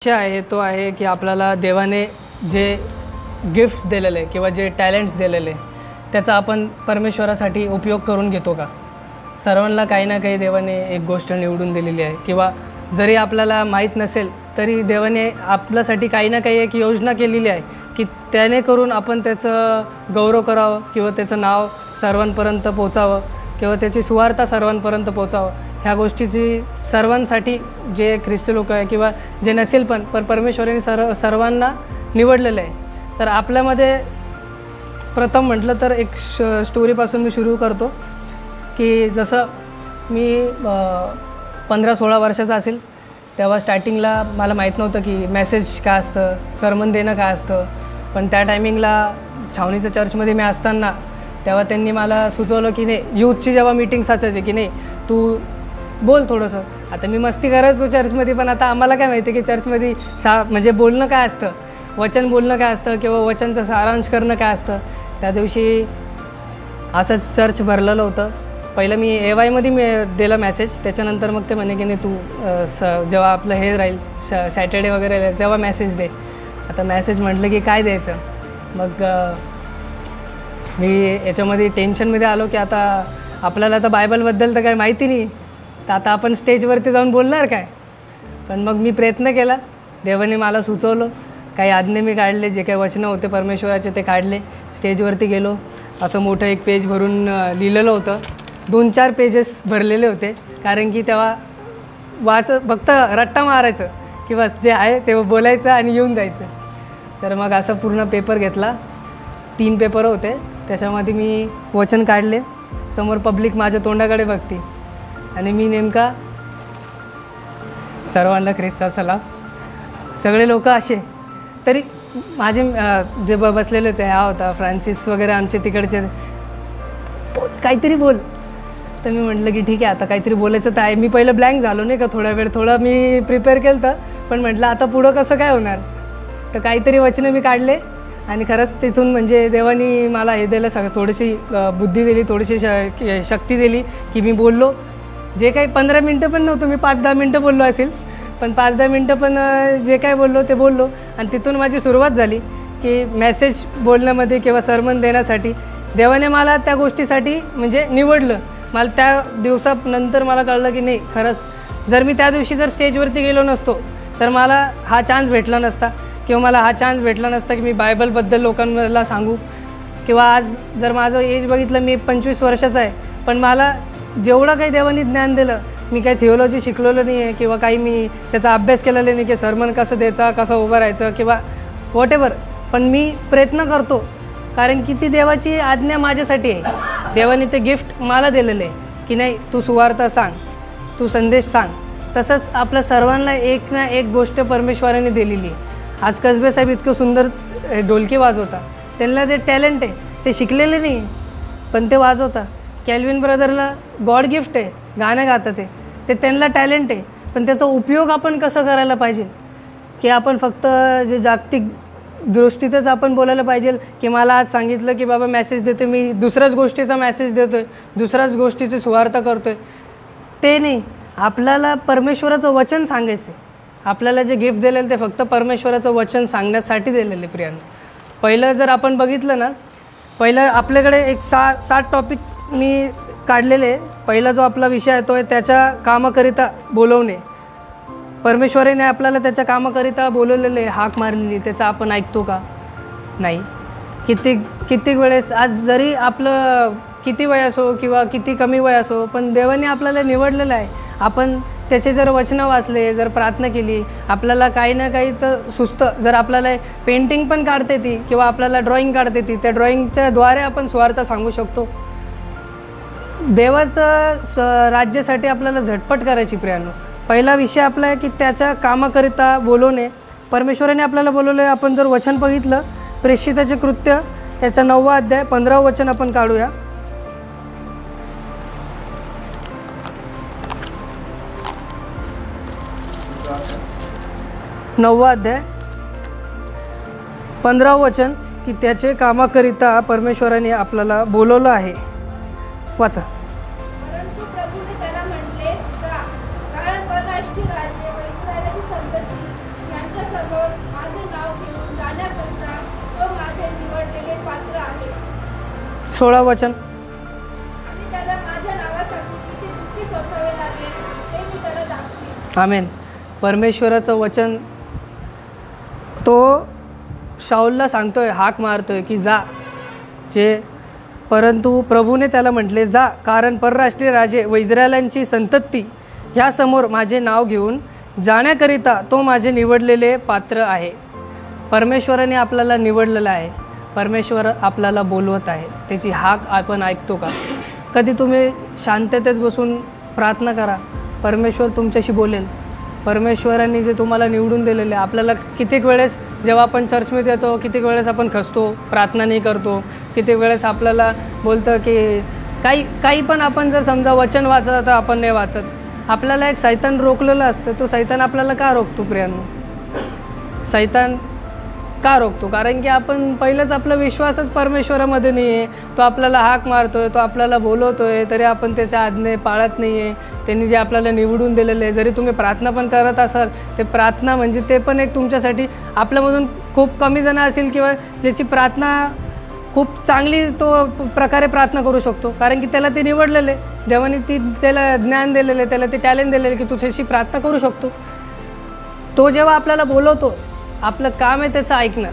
विषय आहे तो आहे की आपल्याला देवाने जे गिफ्ट्स दिलेले किंवा जे टॅलेंट्स दिलेले त्याचा आपण परमेश्वरासाठी उपयोग करून घेतो का। सर्वांना काही ना काही देवाने एक गोष्ट निवडून दिलेली आहे किंवा जरी आपल्याला माहीत नसेल तरी देवाने आपल्यासाठी काही ना काही एक योजना केलेली आहे की त्याने करून आपण त्याचं गौरव करावं किंवा त्याचं नाव सर्वांपर्यंत पोचावं किंवा त्याची सुवार्ता सर्वांपर्यंत पोचावं। ह्या गोष्टीची सर्वांसाठी जे ख्रिस्ती लोक आहे किंवा जे नसेल पण परमेश्वराने सर्वांना निवडलेलं आहे। तर आपल्यामध्ये प्रथम म्हटलं तर एक स्टोरीपासून मी सुरू करतो की जसं मी 15-16 वर्षाचा असेल तेव्हा स्टार्टिंगला मला माहीत नव्हतं की मेसेज काय असतं, सर्मन देणं काय असतं। पण त्या टायमिंगला छावणीच्या चर्चमध्ये मी असताना तेव्हा त्यांनी मला सुचवलं की नाही, यूथची जेव्हा मीटिंग्स असायचे की नाही तू बोल थोडंसं। आता मी मस्ती करायचो चर्चमध्ये, पण आता आम्हाला काय माहिती की चर्चमध्ये म्हणजे बोलणं काय असतं, वचन बोलणं काय असतं किंवा वचनचं सारांश करणं काय असतं। त्या दिवशी असंच चर्च भरलेलं होतं। पहिलं मी AYमध्ये मी दिला मेसेज, त्याच्यानंतर मग ते म्हणे की नाही तू जेव्हा आपलं हे राहील सॅटर्डे वगैरे राहील तेव्हा मेसेज दे। आता मेसेज म्हटलं की काय द्यायचं, मग मी याच्यामध्ये टेन्शनमध्ये आलो की आता आपल्याला तर बायबलबद्दल तर काही माहिती नाही, तर आता आपण स्टेजवरती जाऊन बोलणार काय। पण मग मी प्रयत्न केला, देवाने मला सुचवलं, काही आज्ञा मी काढले, जे काही वचनं होते परमेश्वराचे ते काढले, स्टेजवरती गेलो। असं मोठं एक पेज भरून लिहिलेलं होतं, 2-4 पेजेस भरलेले होते, कारण की तेव्हा फक्त रट्टा मारायचं की बस जे आहे ते बोलायचं आणि येऊन जायचं। तर मग असं पूर्ण पेपर घेतला, 3 पेपर होते, त्याच्यामध्ये मी वचन काढले, समोर पब्लिक माझ्या तोंडाकडे बघते आणि मी नेमका सर्वांना ख्रिस्ता सलाम, सगळे लोक असे। तरी माझे जे बसलेले होते हा होता फ्रान्सिस वगैरे आमचे तिकडचे, काहीतरी बोल। तर मी म्हटलं की ठीक आहे आता काहीतरी बोलायचं तर आहे। मी पहिलं ब्लँक झालो नाही का, थोडा वेळ थोडं मी प्रिपेअर केलं तर, पण म्हटलं आता पुढं कसं काय होणार। तर काहीतरी वचनं मी काढले आणि खरंच तिथून म्हणजे देवानी मला हे दिलं, सगळं थोडीशी बुद्धी दिली, थोडीशी शक्ती दिली की मी बोललो। जे काही 15 मिनटं पण नव्हतं, मी 5-10 मिनटं बोललो असेल, पण 5-10 मिनटं पण जे काय बोललो ते बोललो। आणि तिथून माझी सुरुवात झाली की मेसेज बोलण्यामध्ये किंवा सर्मन देण्यासाठी देवाने मला त्या गोष्टीसाठी म्हणजे निवडलं। मला त्या दिवसानंतर मला कळलं की नाही, खरंच जर मी त्या दिवशी जर स्टेजवरती गेलो नसतो तर मला हा चान्स भेटला नसता किंवा मला हा चान्स भेटला नसता की मी बायबलबद्दल लोकांना सांगू। किंवा आज जर माझं एज बघितलं, मी 25 वर्षाचा आहे, पण मला जेवढं काही देवाने ज्ञान दिलं, मी काही थिओलॉजी शिकलेलं नाही आहे किंवा काही मी त्याचा अभ्यास केलेला नाही की सर्मन कसं द्यायचा, कसं उभं राहायचं किंवा व्हॉटेवर, पण मी प्रयत्न करतो कारण की ती देवाची आज्ञा माझ्यासाठी आहे। देवाने ते गिफ्ट मला दिलेलं आहे की नाही तू सुवार्ता सांग, तू संदेश सांग। तसंच आपल्या सर्वांना एक ना एक गोष्ट परमेश्वराने दिलेली आहे। आज कसबे साहेब इतकं सुंदर ढोलकी वाजवता, त्यांना ते टॅलेंट आहे, ते शिकलेले नाही पण ते वाजवता। कॅल्विन ब्रदरला गॉड गिफ्ट आहे, गाणं गातात ते त्यांना टॅलेंट आहे, पण त्याचा उपयोग आपण कसं करायला पाहिजे की आपण फक्त जे जागतिक दृष्टीतच आपण बोलायला पाहिजे की मला आज सांगितलं की बाबा मेसेज देतो, मी दुसऱ्याच गोष्टीचा मेसेज देतो आहे, दुसऱ्याच गोष्टीची सुवार्ता करतो आहे, ते नाही। आपल्याला परमेश्वराचं वचन सांगायचं आहे। आपल्याला जे गिफ्ट दिलेलं ते फक्त परमेश्वराचं वचन सांगण्यासाठी दिलेले। प्रियांनो, पहिलं जर आपण बघितलं ना, पहिलं आपल्याकडे एक 7 टॉपिक मी काढलेले। पहिला जो आपला विषय आहे तो आहे त्याच्या कामाकरिता बोलवणे। परमेश्वराने आपल्याला त्याच्या कामाकरिता बोलवलेले, हाक मारलेली, त्याचं आपण ऐकतो का? नाही। कित्येक वेळेस आज जरी आपलं किती वय असो किंवा किती कमी वय असो, पण देवाने आपल्याला निवडलेलं आहे। आपण त्याचे जर वचनं वाचले, जर प्रार्थना केली, आपल्याला काही ना काही तर सुचतं। जर आपल्याला पेंटिंग पण काढता येते किंवा आपल्याला ड्रॉइंग काढता येते, त्या ड्रॉइंगच्या द्वारे आपण सुवार्ता सांगू शकतो। देवाचं राज्यासाठी आपल्याला झटपट करायची। प्रियांनो, पहिला विषय आपला आहे की त्याच्या कामाकरिता बोलवणे। परमेश्वराने आपल्याला बोलवलं आहे। आपण जर वचन बघितलं, प्रेषिताचे कृत्य याचा 9वा अध्याय 15वं वचन आपण काढूया। नववा अध्याय 15वं वचन की त्याचे कामाकरिता परमेश्वराने आपल्याला बोलवलं आहे। वाचा। परंतु प्रभूने त्याला म्हटले, जा, कारण परराष्ट्रीय राज्य व इस्रायलाची संतती यांच्या समोर माझे नाव घेऊन जाण्याकरिता तो माझे निवडलेले पात्र आहे. 16 वचन. आणि त्याला माझ्या नावासाठी किती दुःखी सोसावे लागेल ते मी त्याला दाखवीन. आमेन. परमेश्वराचं वचन तो शाऊलला सांगतोय, हाक मारतोय की जा. परंतु प्रभूने त्याला म्हटले, जा, कारण परराष्ट्रीय राजे व इस्रायलांची संतती ह्यासमोर माझे नाव घेऊन जाण्याकरिता तो माझे निवडलेले पात्र आहे. परमेश्वराने आपल्याला निवडलेलं आहे. परमेश्वर आपल्याला बोलवत आहे. त्याची हाक आपण ऐकतो का? कधी तुम्ही शांततेत बसून प्रार्थना करा, परमेश्वर तुमच्याशी बोलेल. परमेश्वरांनी जे तुम्हाला निवडून दिलेले, आपल्याला कित्येक वेळेस जेव्हा आपण चर्चमध्ये येतो, कित्येक वेळेस आपण खचतो, प्रार्थना नाही करतो, कित्येक वेळेस आपल्याला बोलतं की काही पण आपण जर समजा वचन वाचत तर आपण नाही वाचत. आपल्याला एक सैतान रोखलेलं असतं. तो सैतान आपल्याला का रोखतो प्रियांनो? सैतान का रोखतो? कारण की आपण पहिलंच आपला विश्वासच परमेश्वरामध्ये नाही आहे. तो आपल्याला हाक मारतोय, तो आपल्याला बोलवतोय, तरी आपण त्याच्या आज्ञा पाळत नाही आहे. त्यांनी जे आपल्याला निवडून दिलेलं आहे, जरी तुम्ही प्रार्थना पण करत असाल, ते प्रार्थना म्हणजे ते पण एक तुमच्यासाठी, आपल्यामधून खूप कमी जण असेल किंवा ज्याची प्रार्थना खूप चांगली तो प्रकारे प्रार्थना करू शकतो, कारण की त्याला ते निवडलेले, देवाने त्याला ज्ञान दिलेले, त्याला ते टॅलेंट दिलेले की तू त्याची प्रार्थना करू शकतो. तो जेव्हा आपल्याला बोलवतो, आपलं काम आहे त्याचं ऐकणं.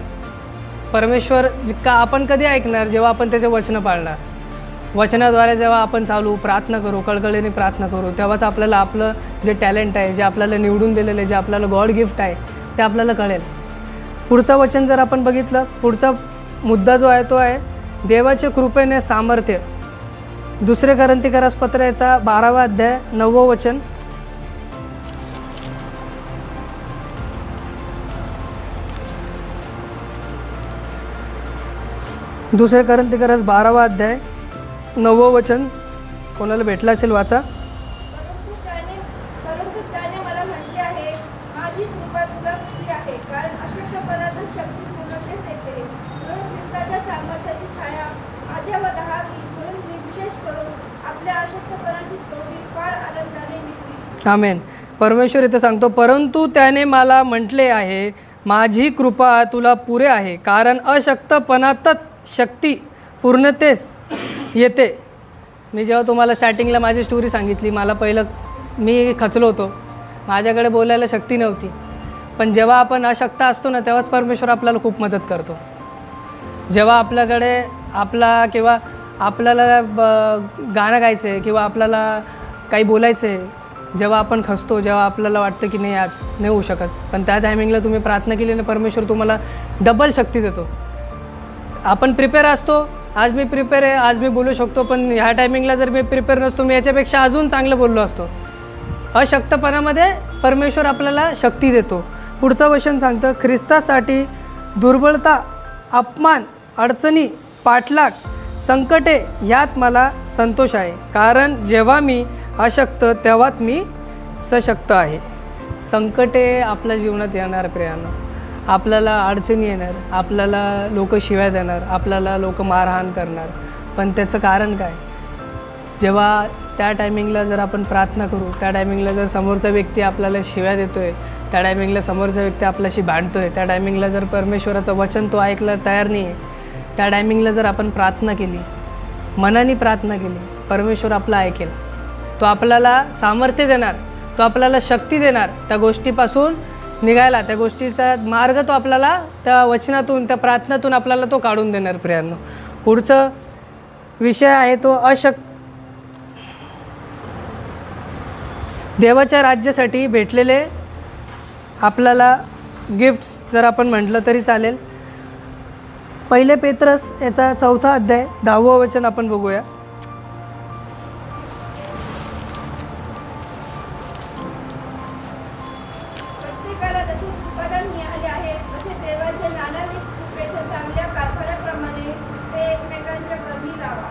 परमेश्वर का आपण कधी ऐकणार? जेव्हा आपण त्याचे वचनं पाळणार. वचनाद्वारे जेव्हा आपण चालू प्रार्थना करू, कळकळीने प्रार्थना करू, तेव्हाच आपल्याला आपलं जे टॅलेंट आहे, जे आपल्याला निवडून दिलेलं आहे, जे आपल्याला गॉड गिफ्ट आहे, ते आपल्याला कळेल. पुढचं वचन जर आपण बघितलं, पुढचा मुद्दा जो आहे तो आहे देवाच्या कृपेने सामर्थ्य. 2 कोरिन्थियस पत्राचा 12वा अध्याय 9वं वचन. 2 कोरिन्थियस 12वा अध्याय 9वं वचन. कोणाला भेटलं असेल वाचा. परंतु त्याने मला म्हटले आहे, माझी कृपा तुला पुरी आहे, कारण अशक्तपणातच शक्ती पूर्णतेस येते. म्हणून ख्रिस्ताच्या सामर्थ्याची छाया माझ्यावर राहावी, म्हणून मी विशेष करून आपल्या अशक्तपणाची तोडी फार आनंदाने मिळवी. आमेन. परमेश्वर इथे सांगतो, परंतु त्याने मला म्हटले आहे, माझी कृपा तुला पुरे आहे, कारण अशक्तपणातच शक्ती पूर्णतेस येते. मी जेव्हा तुम्हाला स्टार्टिंगला माझी स्टोरी सांगितली, मला पहिलं मी खचलो होतो, माझ्याकडे बोलायला शक्ती नव्हती. पण जेव्हा आपण अशक्त असतो ना, तेव्हाच परमेश्वर आपल्याला खूप मदत करतो. जेव्हा आपल्याकडे किंवा आपल्याला गाणं गायचं आहे किंवा आपल्याला काही बोलायचं आहे, जेव्हा आपण खचतो, जेव्हा आपल्याला वाटतं की नाही आज नाही होऊ शकत, पण त्या टायमिंगला तुम्ही प्रार्थना केली ना, परमेश्वर तुम्हाला डबल शक्ती देतो. आपण प्रिपेअर असतो, आज मी प्रिपेअर आहे, आज मी बोलू शकतो, पण ह्या टायमिंगला जर मी प्रिपेअर नसतो, मी याच्यापेक्षा अजून चांगलं बोललो असतो. अशक्तपणामध्ये परमेश्वर आपल्याला शक्ती देतो. पुढचं वचन सांगतं, ख्रिस्तासाठी दुर्बलता, अपमान, अडचणी, पाठलाग, संकटे ह्यात मला संतोष आहे, कारण जेव्हा मी अशक्त तेव्हाच मी सशक्त आहे. संकटे आपल्या जीवनात येणार प्रियांनो, आपल्याला अडचणी येणार, आपल्याला लोक शिव्या देणार, आपल्याला लोक मारहाण करणार, पण त्याचं कारण काय? जेव्हा त्या टायमिंगला जर आपण प्रार्थना करू, त्या टायमिंगला जर समोरचा व्यक्ती आपल्याला शिव्या देतो आहे, त्या टायमिंगला समोरचा व्यक्ती आपल्याशी भांडतो आहे, त्या टायमिंगला जर परमेश्वराचं वचन तो ऐकला तयार नाही आहे, त्या टायमिंगला जर आपण प्रार्थना केली, मनाने प्रार्थना केली, परमेश्वर आपलं ऐकेल. तो आपल्याला सामर्थ्य देणार, तो आपल्याला शक्ती देणार त्या गोष्टीपासून निघायला, त्या गोष्टीचा मार्ग तो आपल्याला त्या वचनातून, त्या प्रार्थनातून आपल्याला तो काढून देणार प्रियांनो. पुढचं विषय आहे तो देवाच्या राज्यासाठी भेटलेले आपल्याला गिफ्ट्स जर आपण म्हटलं तरी चालेल. 1 पेत्रस याचा 4था अध्याय 10वं वचन आपण बघूया. प्रत्येकाला जसे उत्पादन मिळाले आहे, तसे देवाच्या नानाविध कृपेच्या चांगल्या कारभाराप्रमाणे ते एकमेकांच्या करणी लावा.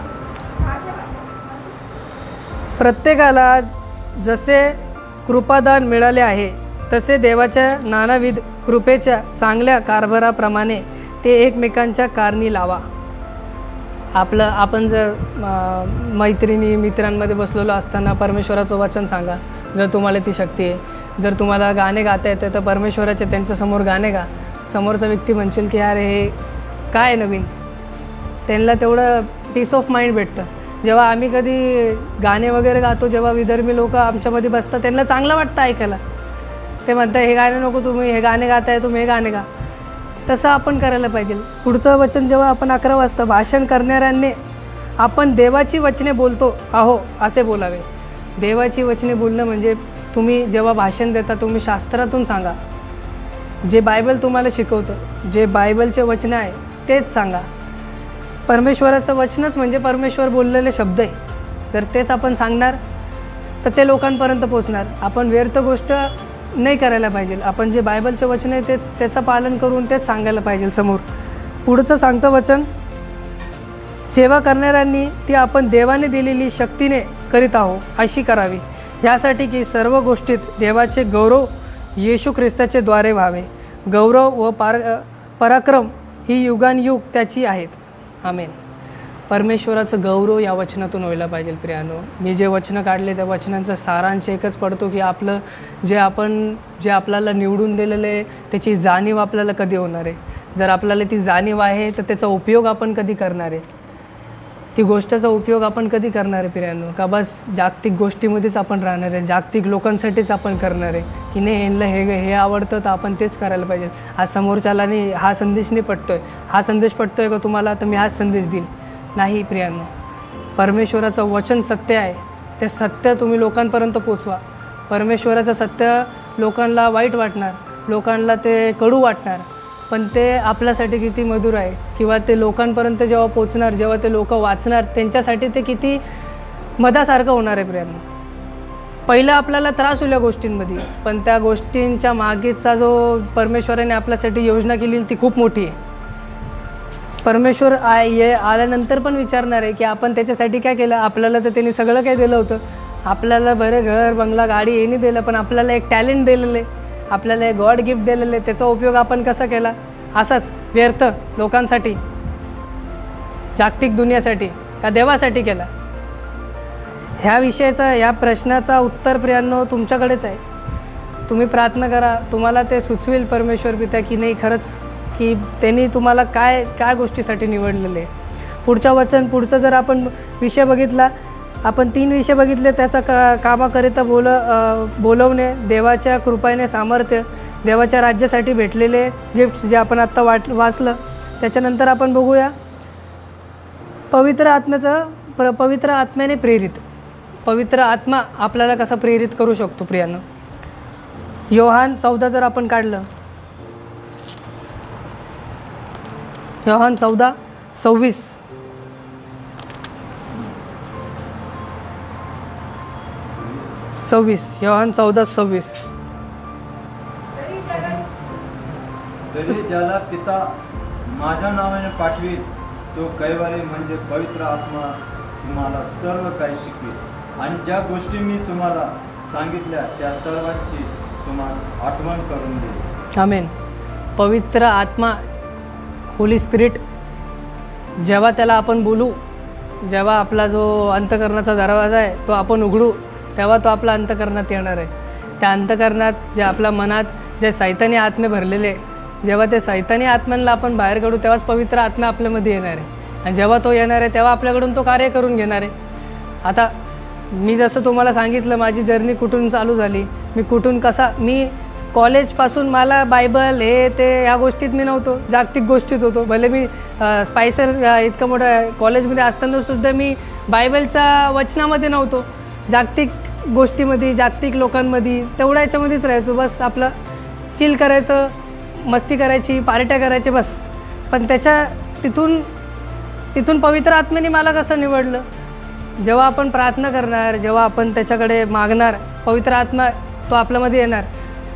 प्रत्येकाला जसे कृपादान मिळाले आहे, तसे देवाच्या नानाविध कृपेच्या चांगल्या कारभाराप्रमाणे ते एकमेकांच्या कारणी लावा. आपण जर मित्रांमध्ये बसलेलो असताना परमेश्वराचं वचन सांगा, जर तुम्हाला ती शक्ती आहे. जर तुम्हाला गाणे गाता येतं तर परमेश्वराचे त्यांच्यासमोर गाणे गा. समोरचा व्यक्ती म्हणशील की यार हे काय नवीन, त्यांना तेवढं पीस ऑफ माइंड भेटतं. जेव्हा आम्ही कधी गाणे वगैरे गातो, जेव्हा विदर्भी लोक आमच्यामध्ये बसतात, त्यांना चांगलं वाटतं ऐकायला. ते म्हणतात हे गाणे नको, तुम्ही हे गाणे गाताय, तुम्ही हे गाणे गा. तसं आपण करायला पाहिजे. पुढचं वचन जेव्हा आपण 11 वाजता, भाषण करणाऱ्यांनी आपण देवाची वचने बोलतो आहो असे बोलावे. देवाची वचने बोलणं म्हणजे तुम्ही जेव्हा भाषण देता तुम्ही शास्त्रातून सांगा. जे बायबल तुम्हाला शिकवतं, जे बायबलचे वचन आहे तेच सांगा. परमेश्वराचं वचनच म्हणजे परमेश्वर बोललेले शब्द आहे. जर तेच आपण सांगणार तर ते लोकांपर्यंत पोचणार. आपण व्यर्थ गोष्ट नाही करायला पाहिजे. आपण जे बायबलचे वचन आहे तेच त्याचं पालन करून तेच सांगायला पाहिजे समोर. पुढचं सांगतं वचन, सेवा करणाऱ्यांनी ती आपण देवाने दिलेली शक्तीने करीत आहो अशी करावी, यासाठी की सर्व गोष्टीत देवाचे गौरव येशू ख्रिस्ताचे द्वारे व्हावे. गौरव व पराक्रम ही युगानयुग त्याची आहेत. आमेन. परमेश्वराचं गौरव या वचनातून व्हायला पाहिजे. प्रियानो, मी जे वचनं काढले त्या वचनांचा सारांश एकच पडतो की आपलं जे आपल्याला निवडून दिलेलं आहे त्याची जाणीव आपल्याला कधी होणार आहे. जर आपल्याला ती जाणीव आहे तर त्याचा उपयोग आपण कधी करणार आहे. ती गोष्टीचा उपयोग आपण कधी करणार आहे प्रियानो? का बस जागतिक गोष्टीमध्येच आपण राहणार आहे, जागतिक लोकांसाठीच आपण करणार आहे की नाही यांना हे आवडतं तर आपण तेच करायला पाहिजे. आज समोरच्याला नाही हा संदेश नाही पटतोय, हा संदेश पटतोय का तुम्हाला तर मी हाच संदेश देईल. नाही प्रियांनो, परमेश्वराचं वचन सत्य आहे. ते सत्य तुम्ही लोकांपर्यंत पोचवा. परमेश्वराचं सत्य लोकांना वाईट वाटणार, लोकांना ते कडू वाटणार, पण ते आपल्यासाठी किती मधुर आहे. किंवा ते लोकांपर्यंत जेव्हा पोचणार, जेव्हा ते लोक वाचणार, त्यांच्यासाठी ते किती मधासारखं होणार आहे प्रियांनो. पहिलं आपल्याला त्रास होईल या गोष्टींमध्ये, पण त्या गोष्टींच्या मागेचा जो परमेश्वराने आपल्यासाठी योजना केली ती खूप मोठी आहे. परमेश्वर आल्यानंतर पण विचारणार आहे की आपण त्याच्यासाठी काय केलं. आपल्याला तर त्यांनी सगळं काय दिलं होतं. आपल्याला बरं घर बंगला गाडी हे नाही दिलं, पण आपल्याला एक टॅलेंट दिलेलं आहे, आपल्याला एक गॉड गिफ्ट दिलेलं आहे. त्याचा उपयोग आपण कसा केला? असाच व्यर्थ लोकांसाठी, जागतिक दुनियासाठी का देवासाठी केला? ह्या विषयाचा, ह्या प्रश्नाचा उत्तर प्रियांनो तुमच्याकडेच आहे. तुम्ही प्रार्थना करा, तुम्हाला ते सुचवेल परमेश्वर पिता की नाही खरंच की त्यांनी तुम्हाला काय गोष्टीसाठी निवडलेले आहे. पुढचं जर आपण विषय बघितला, आपण 3 विषय बघितले. त्याचा कामाकरिता बोलवणे, देवाच्या कृपेने सामर्थ्य, देवाच्या राज्यासाठी भेटलेले गिफ्ट्स जे आपण आत्ता वाचलं. त्याच्यानंतर आपण बघूया पवित्र आत्म्याने प्रेरित. पवित्र आत्मा आपल्याला कसा प्रेरित करू शकतो प्रियांनो? योहान 14 जर आपण काढलं, योहान 14:26. योहान 14:26. तरी ज्याला पिता माझ्या नावाने पाठवील तो कैवारी म्हणजे पवित्र आत्मा तुम्हाला सर्व काही शिकवेल आणि ज्या गोष्टी मी तुम्हाला सांगितल्या त्या सर्वांची तुम्हाला आठवण करून देईल. आमेन. पवित्र आत्मा, होली स्पिरिट, जेव्हा त्याला आपण बोलू, जेव्हा आपला जो अंतकरणाचा दरवाजा आहे तो आपण उघडू, तेव्हा तो आपला अंतकरणात येणार आहे. त्या अंतकरणात जे आपल्या मनात जे सैतानी आत्मे भरलेले, जेव्हा ते सैतानी आत्म्यांना आपण बाहेर काढू तेव्हाच पवित्र आत्मा आपल्यामध्ये येणार आहे. आणि जेव्हा तो येणार आहे तेव्हा आपल्याकडून तो कार्य करून घेणार आहे. आता मी जसं तुम्हाला सांगितलं माझी जर्नी कुठून चालू झाली, मी कॉलेजपासून मला बायबल हे ते ह्या गोष्टीत मी नव्हतो, जागतिक गोष्टीत होतो. भले मी स्पायसर इतकं मोठं कॉलेजमध्ये असतानासुद्धा मी बायबलच्या वचनामध्ये नव्हतो, जागतिक गोष्टीमध्ये, जागतिक लोकांमध्ये तेवढ्या याच्यामध्येच राहायचो. बस आपलं चिल करायचं, मस्ती करायची, पार्ट्या करायचे बस. पण तिथून पवित्र आत्म्याने मला कसं निवडलं? जेव्हा आपण प्रार्थना करणार, जेव्हा आपण त्याच्याकडे मागणार, पवित्र आत्मा तो आपल्यामध्ये येणार.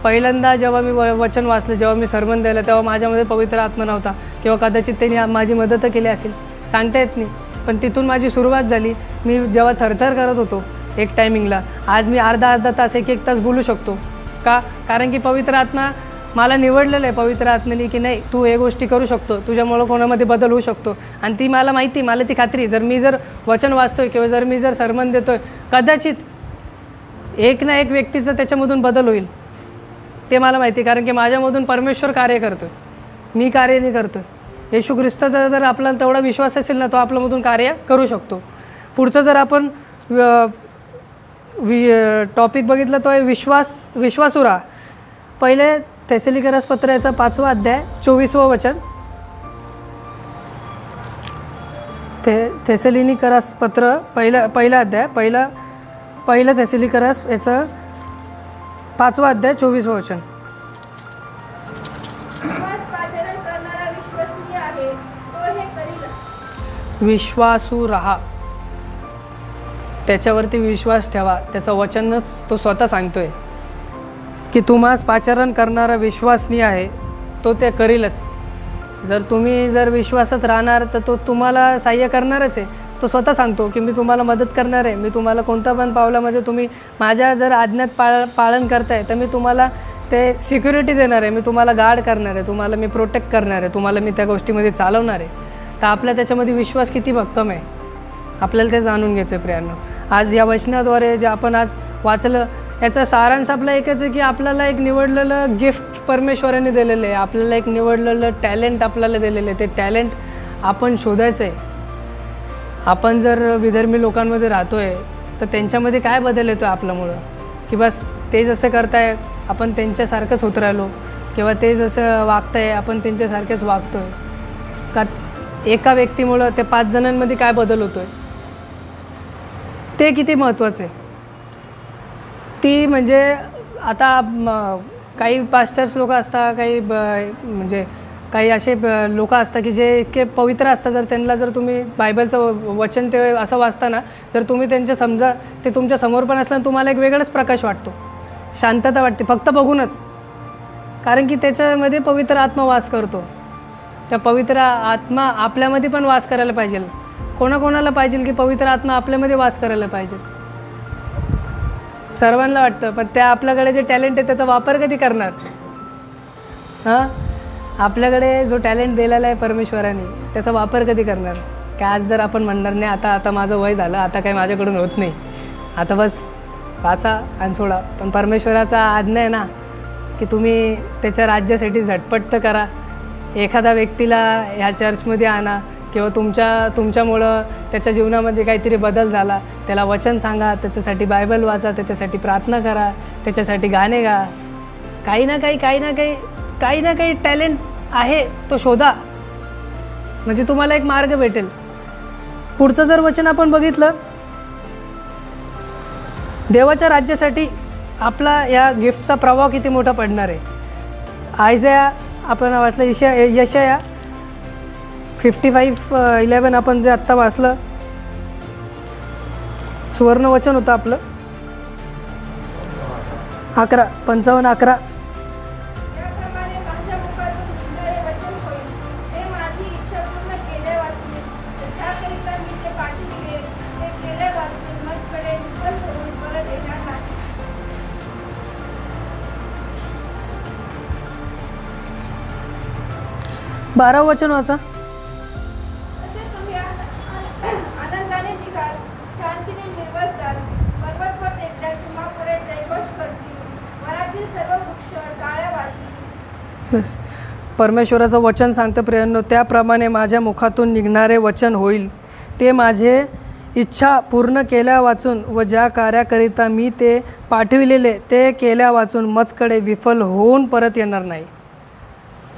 पहिल्यांदा जेव्हा मी वचन वाचलं, जेव्हा मी सरमन द्यायला, तेव्हा माझ्यामध्ये पवित्र आत्मा नव्हता किंवा कदाचित त्यांनी माझी मदत केली असेल, सांगता येत नाही. पण तिथून माझी सुरुवात झाली. मी जेव्हा थरथर करत होतो एक टायमिंगला, आज मी अर्धा तास, एक तास बोलू शकतो. का? कारण की पवित्र आत्मा मला निवडलेलं आहे. पवित्र आत्म्याने की नाही तू हे गोष्टी करू शकतो, तुझ्यामुळं कोणामध्ये बदल होऊ शकतो. आणि ती मला माहिती, मला ती खात्री, जर मी वचन वाचतोय किंवा मी सरमन देतोय, कदाचित एक ना एक व्यक्तीचा त्याच्यामधून बदल होईल. ते मला माहिती, कारण की माझ्यामधून परमेश्वर कार्य करतो आहे, मी कार्य नाही करतो आहे. येशू ख्रिस्ताचा जर आपल्याला तेवढा विश्वास असेल ना, तो आपल्यामधून कार्य करू शकतो. पुढचं जर आपण टॉपिक बघितलं तो आहे विश्वासू राहा. पहिले थेसलिकरास पत्र याचा 5वा अध्याय 24वं वचन. थेसलिकरास पत्र पहिला अध्याय पहिलं थेसलिकरास याचं 5वा अध्याय 24वं वचन. विश्वासू राहा, त्याच्यावरती विश्वास ठेवा. त्याचं वचनच तो स्वतः सांगतोय की तुम्हास पाचारण करणारा विश्वासनीय आहे, तो ते करीलच. जर तुम्ही जर विश्वासात राहणार तर तो तुम्हाला सहाय्य करणारच आहे. तो स्वतः सांगतो की मी तुम्हाला मदत करणार आहे, मी तुम्हाला कोणत्या पण पावलामध्ये तुम्ही माझ्या जर आज्ञात पालन करताय तर मी तुम्हाला ते सिक्युरिटी देणार आहे, मी तुम्हाला गार्ड करणार आहे, तुम्हाला मी प्रोटेक्ट करणार आहे, तुम्हाला मी त्या गोष्टीमध्ये चालवणार आहे. तर आपला त्याच्यामध्ये विश्वास किती भक्कम आहे आपल्याला ते जाणून घ्यायचं आहे प्रियांनो. आज या वचनाद्वारे जे आपण आज वाचलं याचा सारांश आपला एकच आहे की आपल्याला एक निवडलेलं गिफ्ट परमेश्वराने दिलेलं आहे, आपल्याला एक निवडलेलं टॅलेंट आपल्याला दिलेलं आहे. ते टॅलेंट आपण शोधायचं आहे. आपण जर विधर्मी लोकांमध्ये राहतो आहे तर त्यांच्यामध्ये काय बदल येतो आहे आपल्यामुळं, की बस ते जसं करताय आपण त्यांच्यासारखंच होत राहिलो, किंवा ते जसं वागताय आपण त्यांच्यासारखेच वागतो आहे का. एका व्यक्तीमुळं ते 5 जणांमध्ये काय बदल होतो आहे ते किती महत्त्वाचं आहे. ती म्हणजे आता काही पास्टर्स लोक असतात, काही म्हणजे काही असे लोक असतात की जे इतके पवित्र असतात. जर त्यांना जर तुम्ही बायबलचं वचन ते असं वाचताना जर तुम्ही त्यांच्या समजा ते तुमच्या समोर पण असलं तुम्हाला एक वेगळाच प्रकाश वाटतो, शांतता वाटते फक्त बघूनच, कारण की त्याच्यामध्ये पवित्र आत्मा वास करतो. त्या पवित्र आत्मा आपल्यामध्ये पण वास करायला पाहिजे. कोणाकोणाला पाहिजे की पवित्र आत्मा आपल्यामध्ये वास करायला पाहिजे, सर्वांना वाटतं. पण त्या आपल्याकडे जे टॅलेंट आहे त्याचा वापर कधी करणार. हां, आपल्याकडे जो टॅलेंट दिलेला आहे परमेश्वराने त्याचा वापर कधी करणार. की आज जर आपण म्हणणार नाही आता माझं वय झालं, आता काही माझ्याकडून होत नाही, आता बस वाचा आणि सोडा. पण परमेश्वराचा आज्ञा आहे ना की तुम्ही त्याच्या राज्यासाठी झटपट तर करा. एखाद्या व्यक्तीला ह्या चर्चमध्ये आणा, किंवा तुमच्यामुळं त्याच्या जीवनामध्ये काहीतरी बदल झाला, त्याला वचन सांगा, त्याच्यासाठी बायबल वाचा, त्याच्यासाठी प्रार्थना करा, त्याच्यासाठी गाणे गा. काही ना काही टॅलेंट आहे तो शोधा, म्हणजे तुम्हाला एक मार्ग भेटेल. पुढचं जर वचन आपण बघितलं, देवाच्या राज्यासाठी आपला या गिफ्टचा प्रभाव किती मोठा पडणार आहे. आयझाया आपण वाटलं यशाया 55:11 आपण जे आत्ता वाचलं सुवर्ण वचन होतं आपलं 55:11. बारावं वचन वाचा. आनंदाने निघाल, शांतीने निर्वल जाल, पर्वतवर टेकड्या तुम्हापुढे जयघोष करतील, वनातील सर्व वृक्ष टाळ्या वाजतील. बस परमेश्वराचं वचन सांगतं प्रियांनो, त्याप्रमाणे माझ्या मुखातून निघणारे वचन होईल. ते माझे इच्छा पूर्ण केल्या वाचून व ज्या कार्याकरिता मी ते पाठविलेले ते केल्या वाचून मजकडे विफल होऊन परत येणार नाही.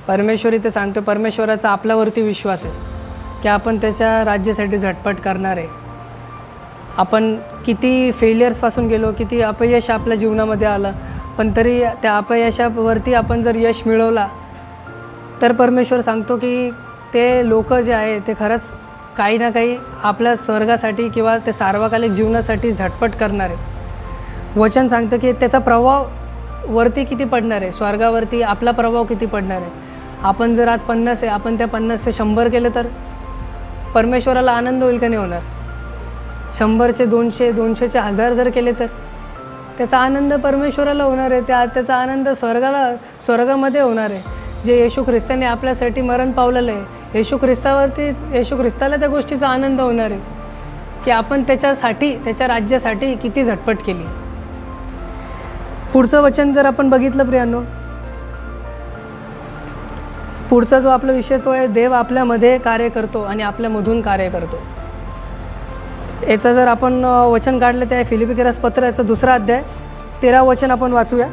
परमेश्वर इथे सांगतो, परमेश्वराचा आपल्यावरती विश्वास आहे की आपण त्याच्या राज्यासाठी झटपट करणार आहे. आपण किती फेलियर्सपासून गेलो, किती अपयश आपल्या जीवनामध्ये आलं, पण तरी त्या अपयशावरती आपण जर यश मिळवला तर परमेश्वर सांगतो की ते लोक जे आहे ते खरंच काही ना काही आपल्या स्वर्गासाठी किंवा ते सार्वकालिक जीवनासाठी झटपट करणार आहे. वचन सांगतं की त्याचा प्रभाव वरती किती पडणार आहे, स्वर्गावरती आपला प्रभाव किती पडणार आहे. आपण जर आज 50 आहे, आपण त्या 50 100 केलं तर परमेश्वराला आनंद होईल का नाही होणार. 100चे 200, 200चे 1000 जर केले तर त्याचा आनंद परमेश्वराला होणार आहे. त्याचा आनंद स्वर्गामध्ये होणार आहे. जे येशू ख्रिस्ताने आपल्यासाठी मरण पावलेलं आहे, येशू ख्रिस्ताला त्या गोष्टीचा आनंद होणार आहे की आपण त्याच्यासाठी त्याच्या राज्यासाठी किती झटपट केली. पुढचं वचन जर आपण बघितलं प्रियांनो, पुढचा जो आपला विषय तो आहे देव आपल्यामध्ये कार्य करतो आणि आपल्यामधून कार्य करतो. याचं जर आपण वचन काढलं ते आहे फिलिपिकरास पत्र याचा 2रा अध्याय 13 वचन आपण वाचूया.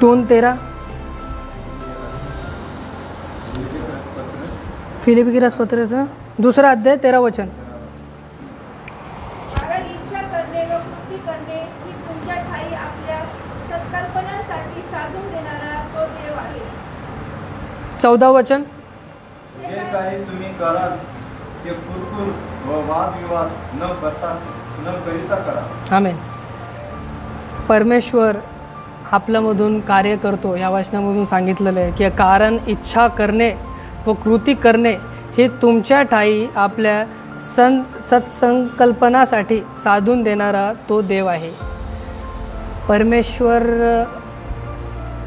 2:13 फिलिपिकरास पत्राचं 2रा अध्याय 13 वचन. कारण इच्छा करणे व कृती करणे ही तुमच्या ठायी आपल्या संकल्पनांसाठी साधून देणारा तो देव आहे. 14 वचन. जे काही तुम्ही कराल ते कुरकुर व वादविवाद न करिता करा. आमेन. परमेश्वर आपल्यामधून कार्य करतो या वचनामधून सांगितलेलं आहे की कारण इच्छा करणे व कृती करणे हे तुमच्या ठायी आपल्या सत्संकल्पनासाठी साधून देणारा तो देव आहे. परमेश्वर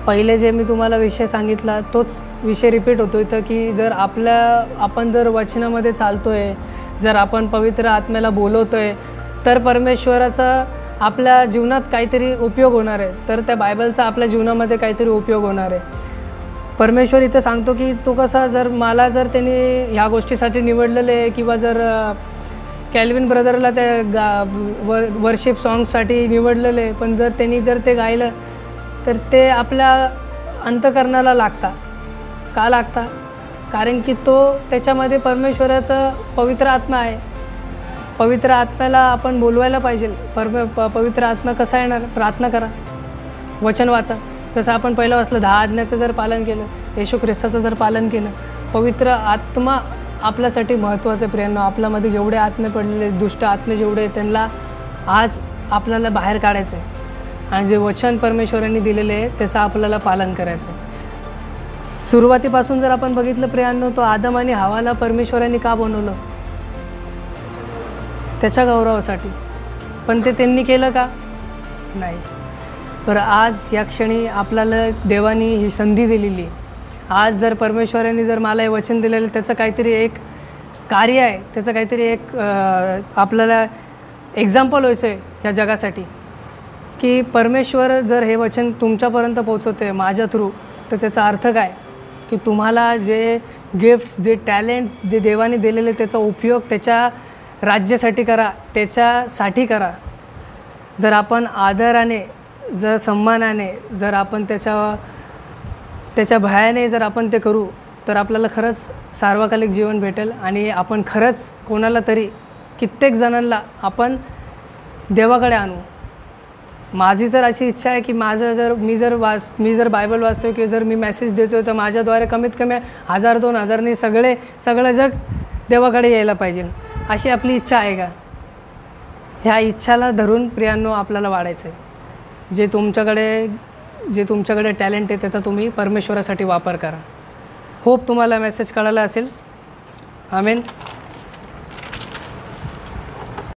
पहिले जे मी तुम्हाला विषय सांगितला तोच विषय रिपीट होतो इथं की जर आपण जर वचनामध्ये चालतो आहे, जर आपण पवित्र आत्म्याला बोलवतो आहे तर परमेश्वराचा आपल्या जीवनात काहीतरी उपयोग होणार आहे. तर त्या बायबलचा आपल्या जीवनामध्ये काहीतरी उपयोग होणार आहे. परमेश्वर इथं सांगतो की तो कसा जर मला जर त्यांनी ह्या गोष्टीसाठी निवडलेलं आहे किंवा जर कॅल्विन ब्रदरला त्या वर्शिप सॉंग्ससाठी निवडलेलं आहे पण जर त्यांनी जर ते गायलं तर ते आपल्या अंतःकरणाला लागता. का लागता? कारण की तो त्याच्यामध्ये परमेश्वराचा पवित्र आत्मा आहे. पवित्र आत्म्याला आपण बोलवायला पाहिजे. पवित्र आत्मा कसा येणार? प्रार्थना करा, वचन वाचा. जसं आपण पहिलं वाचलं 10 आज्ञाचं जर पालन केलं, येशू ख्रिस्ताचं जर पालन केलं, पवित्र आत्मा आपल्यासाठी महत्त्वाचं. प्रियांनो, आपल्यामध्ये जेवढे आत्मे पडलेले दुष्ट आत्मे जेवढे त्यांना आज आपल्याला बाहेर काढायचं आहे आणि जे वचन परमेश्वरांनी दिलेले आहे त्याचं आपल्याला पालन करायचं आहे. सुरुवातीपासून जर आपण बघितलं प्रियांनो तो आदम आणि हवाला परमेश्वरांनी का बनवलं? त्याच्या गौरवासाठी. पण ते त्यांनी केलं का? नाही. तर आज या क्षणी आपल्याला देवानी ही संधी दिलेली. आज जर परमेश्वरांनी जर मला हे वचन दिलेलं त्याचं काहीतरी एक कार्य आहे, त्याचं काहीतरी एक आपल्याला एक्झाम्पल व्हायचं आहे ह्या जगासाठी की परमेश्वर जर हे वचन तुमच्यापर्यंत पोहोचवते माझ्या थ्रू तर त्याचा अर्थ काय की तुम्हाला जे गिफ्ट्स जे टॅलेंट्स जे देवाने दिलेले त्याचा उपयोग त्याच्या राज्यासाठी करा, त्याच्यासाठी करा. जर आपण आदराने जर सन्मानाने जर आपण त्याच्या भयाने जर आपण ते करू तर आपल्याला खरंच सार्वकालिक जीवन भेटेल आणि आपण खरंच कोणाला तरी कित्येक जणांना आपण देवाकडे आणू. माझी तर अशी इच्छा आहे की माझं जर मी जर बायबल वाचतो किंवा जर मी मेसेज देतो तर माझ्याद्वारे कमीत कमी 1000-2000 सगळं जग देवाकडे यायला पाहिजे. अशी आपली इच्छा आहे का? ह्या इच्छाला धरून प्रियांनो आपल्याला वाढायचं आहे. जे तुमच्याकडे टॅलेंट आहे त्याचा तुम्ही परमेश्वरासाठी वापर करा. होप तुम्हाला मेसेज कळाला असेल. आमेन.